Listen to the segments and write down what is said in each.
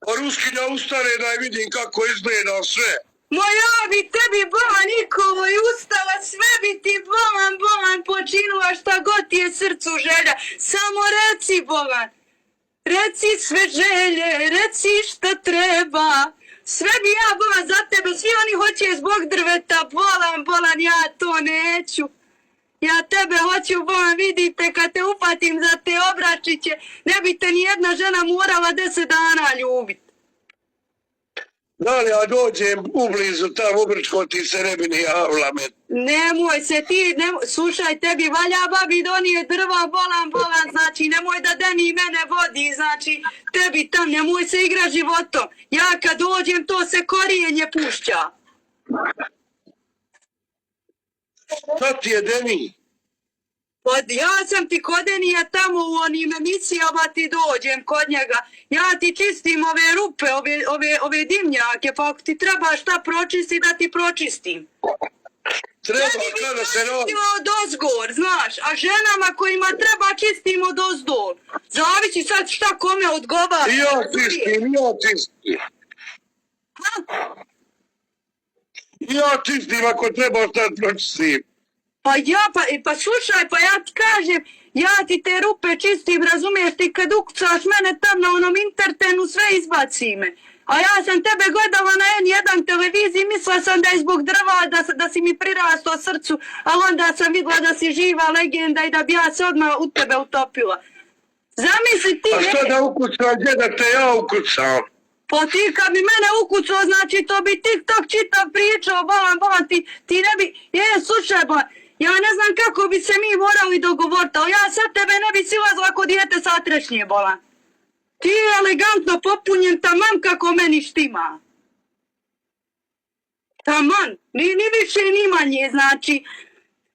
A Ruskinja ustane da je vidim kako izgleda sve. Moja bi tebi bola Nikolo i ustala, sve bi ti bolan počinula šta god ti je srcu želja. Samo reci bolan, reci sve želje, reci šta treba. Sve bi ja bolan za tebe, svi oni hoće zbog drveta, bolan, ja to neću. Ja tebe hoću, bolan, vidite, kad te upatim za te obračiće, ne bi te nijedna žena morala 10 dana ljubiti. Da li ja dođem ublizu tamo u Brčko, ti se ne bi ni javila me. Nemoj se ti, slušaj, tebi valja babi donije drva, bolan, znači nemoj da Deni mene vodi, znači tebi tam, nemoj se igra životom. Ja kad dođem to se korijenje pušća. Šta ti je Deni? Ja sam ti kod Denija tamo u onim emisijama ti dođem kod njega. Ja ti čistim ove rupe, ove dimnjake, pa ako ti treba šta pročisti da ti pročistim. Treba kada se radi. Od ozgor, znaš, a ženama kojima treba čistim od ozdol. Zavisi sad šta kome odgovara. I ja čistim. Ja čistim ako treba šta pročistim. Pa slušaj, pa ja ti kažem, ja ti te rupe čistim, razumiješ, ti kad ukucaš mene tam na onom intertenu sve izbaci me. A ja sam tebe gledala na N1 televiziji, mislila sam da je zbog drva, da si mi prirastao srcu, ali onda sam vidjela da si živa legenda i da bi ja se odmah u tebe utopila. Zamisli ti... A što da ukucam, gdje da te ja ukucam? Pa ti kad bi mene ukucao, znači to bi TikTok čitav pričao, bolan, ti ne bi... Slušaj, bolan, ja ne znam kako bi se mi morali dogovoriti, ali ja sad tebe ne bi silazila kod dijete satrešnje, bolan. Ti je elegantno popunjen taman kako meni štima. Taman, ni više ni manje, znači,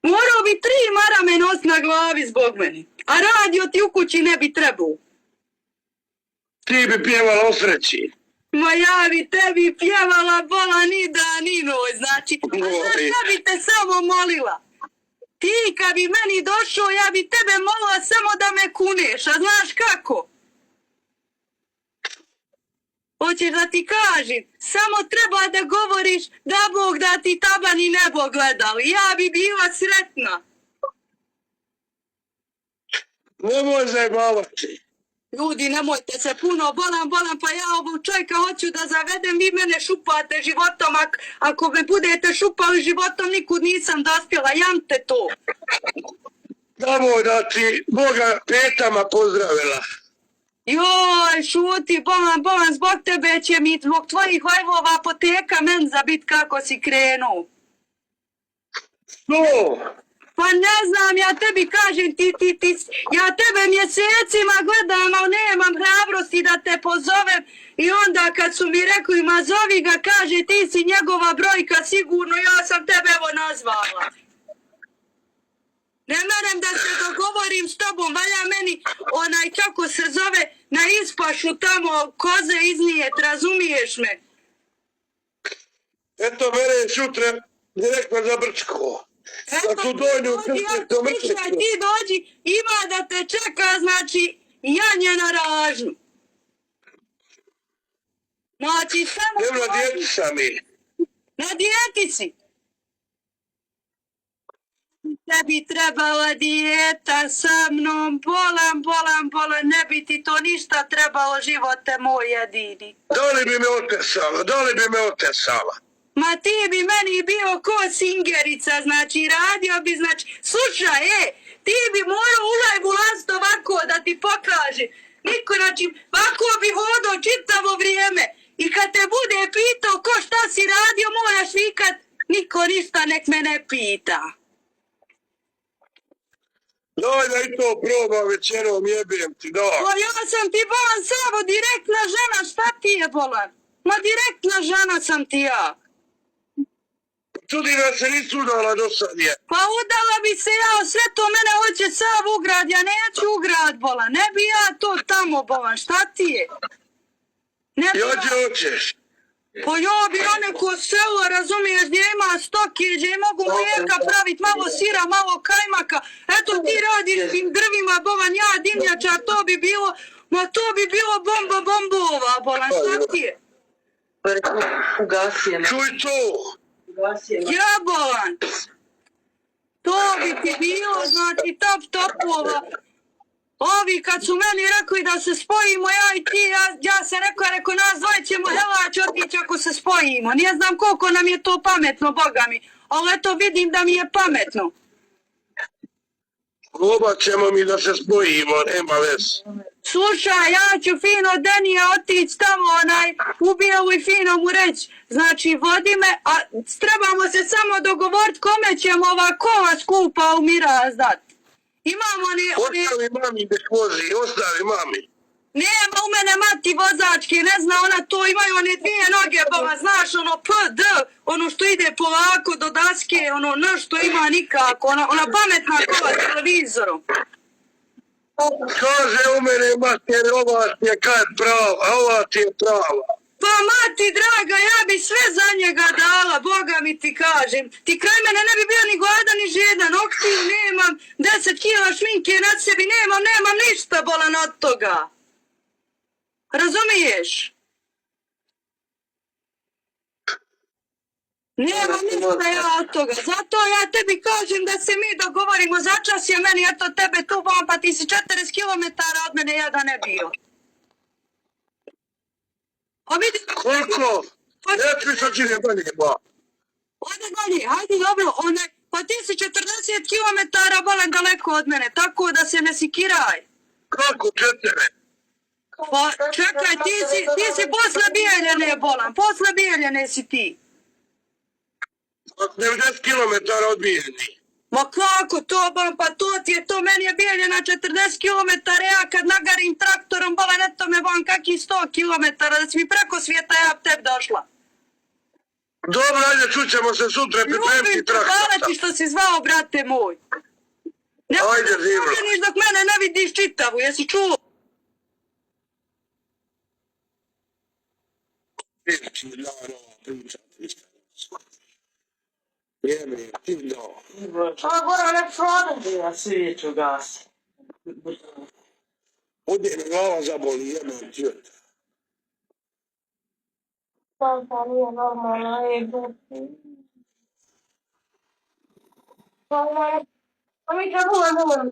morao bi 3 marame nos na glavi zbog meni, a radio ti u kući ne bi trebao. Ti bi pjevala o sreći. Ma ja bi tebi pjevala bola ni dan ni noć, znači, ja bi te samo molila. Ti kad bi meni došao, ja bi tebe molila samo da me kuneš, a znaš kako? Hoćeš da ti kažem, samo treba da govoriš da Bog da ti taban i nebo gledali, ja bi bila sretna. Nemoj zajebavati. Ljudi, nemojte se puno, bolan, pa ja ovog čovjeka hoću da zavedem, vi mene šupate životom, ako me budete šupali životom, nikud nisam dospjela, jamte to. Damo da ti Boga petama pozdravila. Joj, šuti, bolan, zbog tebe će mi, zbog tvojih hojvova apoteka menza bit kako si krenuo. Što? Pa ne znam, ja tebi kažem, ja tebe mjesecima gledam, ali nemam hrabrosti da te pozovem i onda kad su mi rekli, ma zovi ga, kaže, ti si njegova brojka, sigurno, ja sam tebe evo nazvala. Ne merem da se dogovorim s tobom, valja meni kako se zove, na ispašu tamo koze iznijet, razumiješ me? Eto mene sutra direktno za Brčko. Eto, ti dođi, ima da te čeka, znači, janje na ražnju. Znači, samo... Evo na dijeti sam i. Na dijeti si. Tebi trebala dijeta sa mnom, bolan, ne bi ti to ništa trebalo, živote moj jedini. Da li bi me otesala? Ma ti bi meni bio ko singerica, znači radio bi, znači, slušaj, ti bi morao u live ulaziti ovako da ti pokaže. Niko, znači, ovako bi hodao čitavo vrijeme i kad te bude pitao ko šta si radio, moraš vikat, niko ništa nek me ne pita. Daj da i to probam večerom, jebem ti, da. Pa ja sam ti bolan samo direktna žena, šta ti je bolan? Ma direktna žena sam ti ja. Čudi da se nisu udala do sad je. Pa udala bi se ja, sve to mene hoće sav ugrad, ja neću ugrad bolan, ne bi ja to tamo bolan, šta ti je? Ja gdje hoćeš? Pa ja bi neko selo, razumiješ, gdje ima stoke, gdje mogu mlijeka praviti, malo sira, malo kajmaka, eto ti radiš tim drvima bolan, ja dimnjača, to bi bilo, ma to bi bilo bomba, topova, bolan, šta ti je? Ugasio me. Čuj to. Ugasio me. Ja, bolan. To bi ti bilo, znači, topova. Ovi kad su meni rekli da se spojimo, ja i ti, ja sam rekao, nas dvoje ćemo helać otići ako se spojimo. Ne znam koliko nam je to pametno, Boga mi. Ali eto vidim da mi je pametno. Oba ćemo mi da se spojimo, nema veze. Slušaj, ja ću fino Denija otići tamo u Bijelu i fino mu reći. Znači, vodi me, a trebamo se samo dogovoriti kome ćemo ova kola skupa u Miraz dati. Imamo Ostavi mami nek vozi, ostavi mami. Nema u mene mati vozačke, ne zna ona to, imaju one dvije noge, baba, znaš, ono PD, ono što ide polako do daske, ono N što ima nikako, ona pametna kola s televizorom. Kaže u mene mati, jer ova ti je kad prava, a ova ti je prava. Pa mati draga, ja bi sve za njega dala, Boga mi ti kažem. Ti kraj mene ne bi bio ni gladan ni žedan, oktiju nemam, 10 kila šminke na sebi, nemam ništa bolan od toga. Razumiješ? Nemam ništa ja od toga, zato ja tebi kažem da se mi dogovorimo, začas je meni, eto tebe tu bom, pa ti si 40 km od mene, ja da ne bio. A vidi... Koliko? Ja ću sad će ne dalje, ba. Ode dalje, hajde dobro, pa ti si 40 km bolan daleko od mene, tako da se ne sikiraj. Kako 4? Pa čekaj, ti si posle Bijeljene bolan, posle Bijeljene si ti. 90 km odbijeni. Ma kako to bolan, pa to ti je to, meni je Bijeljena 40 km, ja kad nagarim traktorom bolan, eto me bolan kaki 100 km, da si mi preko svijeta ja b tebi došla. Dobro, ajde, čućemo se sutra, pripremiti traktor. Hvala ti što si zvao, brate moj. Ajde, zivro. Ne dok mene ne vidiš čitavu, jesi čuo? Jeme, ti da. Pa Goran, ne prodam ja svijeću gasi. Ode mi glava zaboli, jeme, džet. Pa nije normalno, Pa mi kako ne moram